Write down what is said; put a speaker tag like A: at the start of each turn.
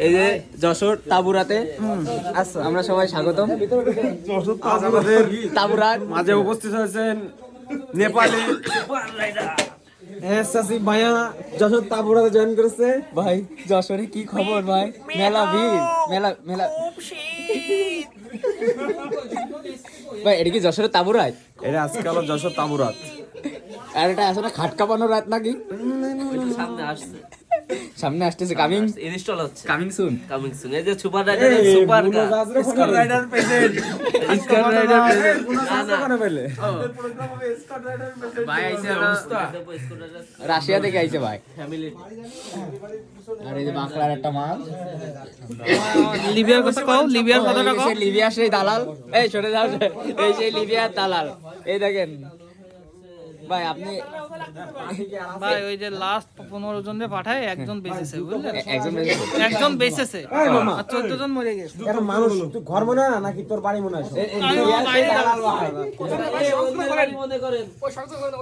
A: এই যে যশোর তাবুরাতে আমরা সবাই স্বাগতম।
B: আমাদের
A: তাবুরাত
B: মাঝে উপস্থিত হয়েছেন নেপালি ভাইয়া যশোর তাবুরাতে জয়েন করেছে।
A: ভাই যশোরে কি খবর ভাই? মেলা ভিড়, মেলা মেলা। ভাই এটা কি যশোরের তাবুরাত?
B: এটা আজকে হলো যশোর তাবুরাত।
A: আর এটা আসলে খাট কাঁপানো রাত নাকি?
C: সামনে আসছে,
A: সামনে আসতেছে, কামিং
C: ইনস্টল হচ্ছে,
A: কামিং সুন।
C: Coming soon. এই যে super rider, super
B: Scott rider present.
C: Scott rider
A: ভাই আইছে রাশিয়া থেকে আইছে ভাই।
C: ফ্যামিলি
A: আর এই যে বাংলার একটা মাল।
D: লিবিয়ার কথা কও, লিবিয়ার কথাটা কও।
A: লিবিয়ার সেই দালাল। এই সরে যাও, এই সেই লিবিয়ার দালাল। এই দেখেন ভাই আপনি
D: ভাই ওই যে লাস্ট 15 জনরে পাঠায় একজন বেঁচেছে, বুঝলেন?
A: একজন বেশি।
D: একজন বেঁচেছে আর 14 জন মরে গেছে।
B: এটা মানুষ তুই ঘর মনে হয় নাকি তোর বাড়ি মনে হয়?
D: আমি আমার বাইরে
A: দালাল ভাই।
C: মনে করেন